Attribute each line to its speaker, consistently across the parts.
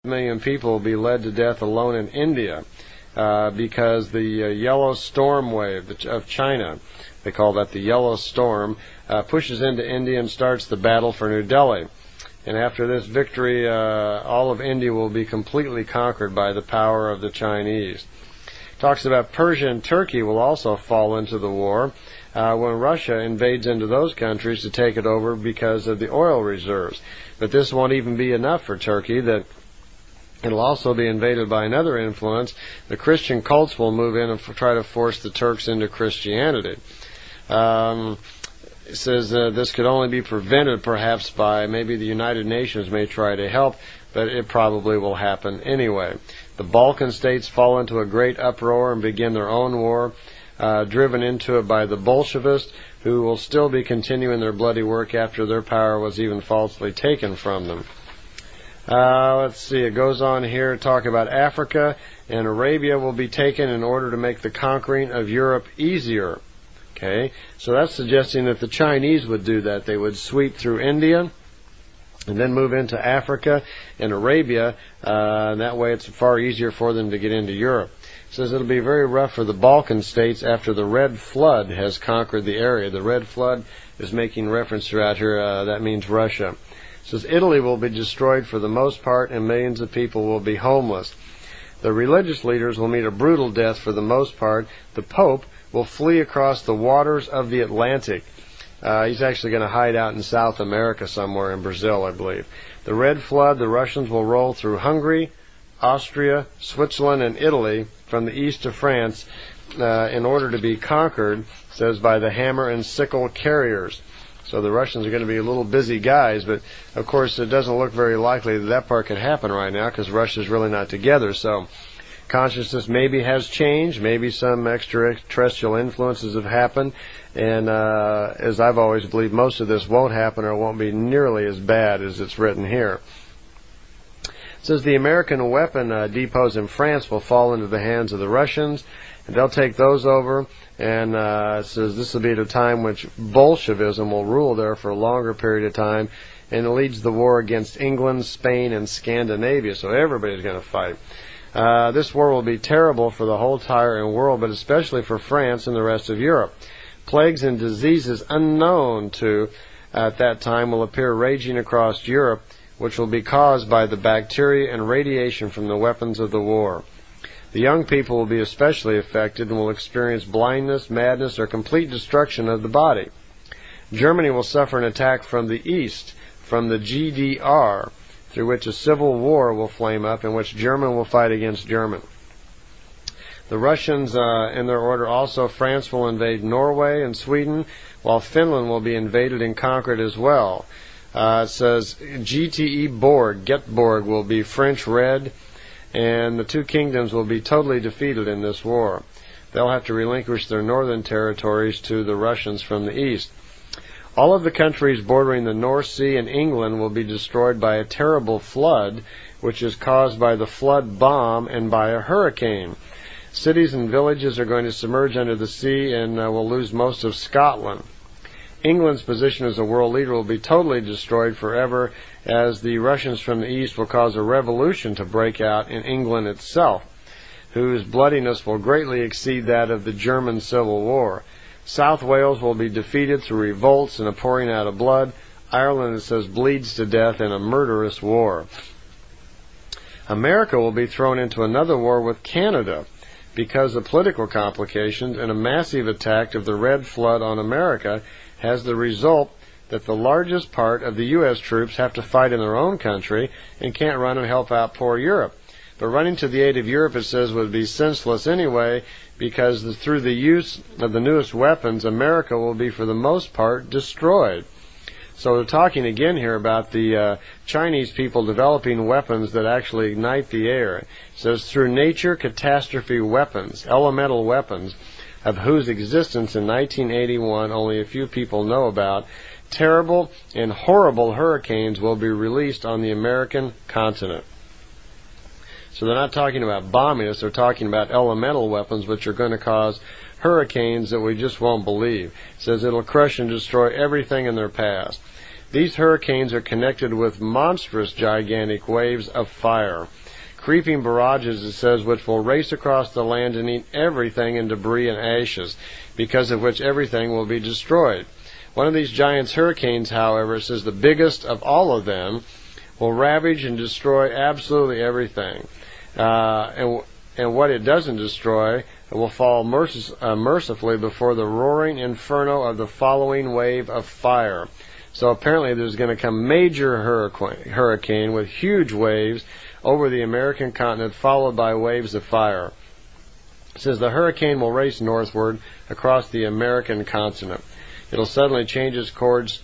Speaker 1: million people will be led to death alone in India because the yellow storm wave of China, they call that the yellow storm, pushes into India and starts the battle for New Delhi. And after this victory, all of India will be completely conquered by the power of the Chinese. Talks about Persia and Turkey will also fall into the war when Russia invades into those countries to take it over because of the oil reserves. But this won't even be enough for Turkey. That it'll also be invaded by another influence. The Christian cults will move in and try to force the Turks into Christianity. It says this could only be prevented perhaps by maybe the United Nations may try to help, but it probably will happen anyway. The Balkan states fall into a great uproar and begin their own war, driven into it by the Bolshevists, who will still be continuing their bloody work after their power was even falsely taken from them. Let's see, it goes on here to talk about Africa, and Arabia will be taken in order to make the conquering of Europe easier. Okay, so that's suggesting that the Chinese would do that. They would sweep through India and then move into Africa and Arabia. That way it's far easier for them to get into Europe. It says it'll be very rough for the Balkan states after the Red Flood has conquered the area. The Red Flood is making reference throughout here. That means Russia. It says Italy will be destroyed for the most part and millions of people will be homeless. The religious leaders will meet a brutal death for the most part. The Pope will flee across the waters of the Atlantic. He's actually going to hide out in South America somewhere, in Brazil, I believe. The Red Flood, the Russians will roll through Hungary, Austria, Switzerland, and Italy from the east of France in order to be conquered, says, by the hammer and sickle carriers. So the Russians are going to be a little busy guys, but of course it doesn't look very likely that that part could happen right now because Russia's really not together. So consciousness maybe has changed, maybe some extraterrestrial influences have happened, and as I've always believed, most of this won't happen or won't be nearly as bad as it's written here. It says the American weapon depots in France will fall into the hands of the Russians, and they'll take those over, and it says this will be at a time which Bolshevism will rule there for a longer period of time, and it leads the war against England, Spain, and Scandinavia, so everybody's going to fight. This war will be terrible for the whole entire world, but especially for France and the rest of Europe. Plagues and diseases unknown to at that time will appear raging across Europe, which will be caused by the bacteria and radiation from the weapons of the war. The young people will be especially affected and will experience blindness, madness, or complete destruction of the body. Germany will suffer an attack from the east, from the GDR, through which a civil war will flame up in which German will fight against German. The Russians, in their order also, France will invade Norway and Sweden, while Finland will be invaded and conquered as well. It says GTE Borg, Getborg, will be French red, and the two kingdoms will be totally defeated in this war. They'll have to relinquish their northern territories to the Russians from the east. All of the countries bordering the North Sea and England will be destroyed by a terrible flood, which is caused by the flood bomb and by a hurricane. Cities and villages are going to submerge under the sea and will lose most of Scotland. England's position as a world leader will be totally destroyed forever, as the Russians from the east will cause a revolution to break out in England itself, whose bloodiness will greatly exceed that of the German Civil War. South Wales will be defeated through revolts and a pouring out of blood. Ireland, it says, bleeds to death in a murderous war. America will be thrown into another war with Canada because of political complications, and a massive attack of the Red Flood on America has the result that the largest part of the U.S. troops have to fight in their own country and can't run and help out poor Europe. But running to the aid of Europe, it says, would be senseless anyway, because through the use of the newest weapons, America will be, for the most part, destroyed. So we're talking again here about the Chinese people developing weapons that actually ignite the air. It says, through nature, catastrophe weapons, elemental weapons, of whose existence in 1981 only a few people know about, terrible and horrible hurricanes will be released on the American continent. So they're not talking about bombing us, they're talking about elemental weapons which are going to cause hurricanes that we just won't believe. It says it'll crush and destroy everything in their path. These hurricanes are connected with monstrous, gigantic waves of fire. Creeping barrages, it says, which will race across the land and eat everything in debris and ashes, because of which everything will be destroyed. One of these giant hurricanes, however, it says the biggest of all of them, will ravage and destroy absolutely everything. And what it doesn't destroy, it will fall mercifully before the roaring inferno of the following wave of fire. So apparently there's going to come major hurricane with huge waves over the American continent, followed by waves of fire. It says the hurricane will race northward across the American continent. It'll suddenly change its course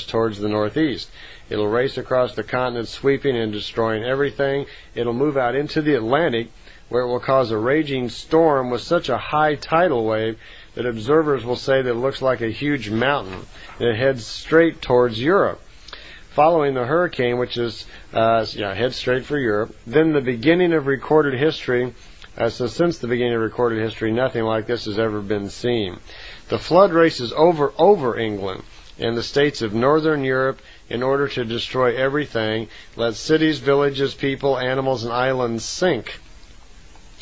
Speaker 1: towards the northeast. It'll race across the continent, sweeping and destroying everything. It'll move out into the Atlantic, where it will cause a raging storm with such a high tidal wave that observers will say that it looks like a huge mountain, and it heads straight towards Europe. Following the hurricane, which is heads straight for Europe, then the beginning of recorded history. So since the beginning of recorded history, nothing like this has ever been seen. The flood races over England and the states of northern Europe in order to destroy everything, let cities, villages, people, animals, and islands sink,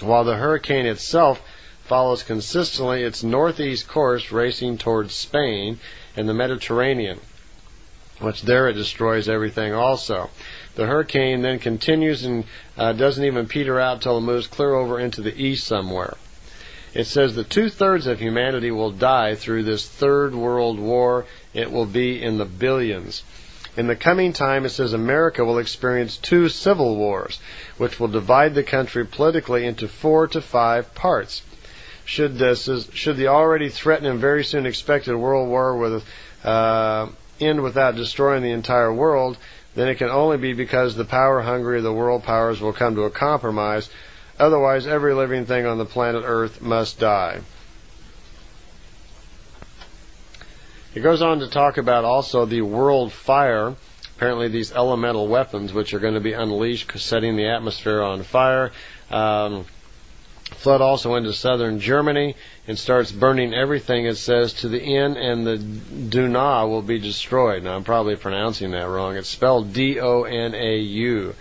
Speaker 1: while the hurricane itself follows consistently its northeast course, racing towards Spain and the Mediterranean, which there it destroys everything also. The hurricane then continues and doesn't even peter out till it moves clear over into the east somewhere. It says that 2/3 of humanity will die through this third world war. It will be in the billions. In the coming time, it says America will experience 2 civil wars, which will divide the country politically into 4 to 5 parts. Should the already threatened and very soon expected world war end without destroying the entire world, then it can only be because the power hungry of the world powers will come to a compromise. Otherwise, every living thing on the planet Earth must die. It goes on to talk about also the world fire, apparently these elemental weapons which are going to be unleashed, setting the atmosphere on fire. Flood also into southern Germany and starts burning everything, it says, to the end, and the Donau will be destroyed. Now, I'm probably pronouncing that wrong. It's spelled D-O-N-A-U. It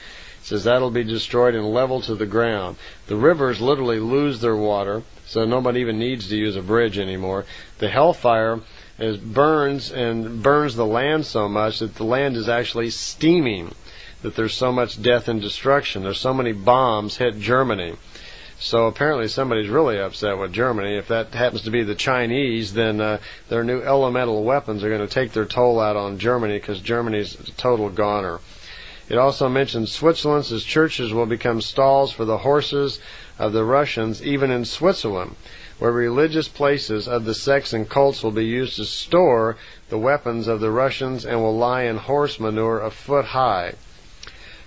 Speaker 1: says that'll be destroyed and leveled to the ground. The rivers literally lose their water, so nobody even needs to use a bridge anymore. The hellfire burns the land so much that the land is actually steaming, that there's so much death and destruction. There's so many bombs hit Germany. So apparently somebody's really upset with Germany. If that happens to be the Chinese, then their new elemental weapons are going to take their toll out on Germany, because Germany's a total goner. It also mentions Switzerland says churches will become stalls for the horses of the Russians, even in Switzerland, where religious places of the sects and cults will be used to store the weapons of the Russians and will lie in horse manure a foot high.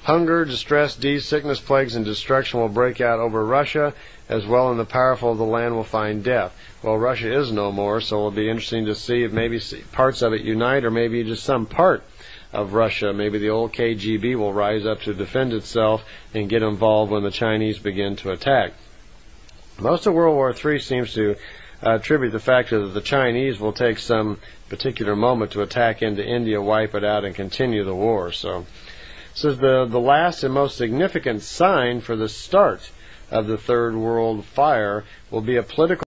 Speaker 1: Hunger, distress, disease, sickness, plagues, and destruction will break out over Russia, as well, and the powerful of the land will find death. Well, Russia is no more, so it'll be interesting to see if maybe parts of it unite, or maybe just some part of Russia. Maybe the old KGB will rise up to defend itself and get involved when the Chinese begin to attack. Most of World War III seems to attribute the fact that the Chinese will take some particular moment to attack into India, wipe it out, and continue the war. So, it says the last and most significant sign for the start of the Third World Fire will be a political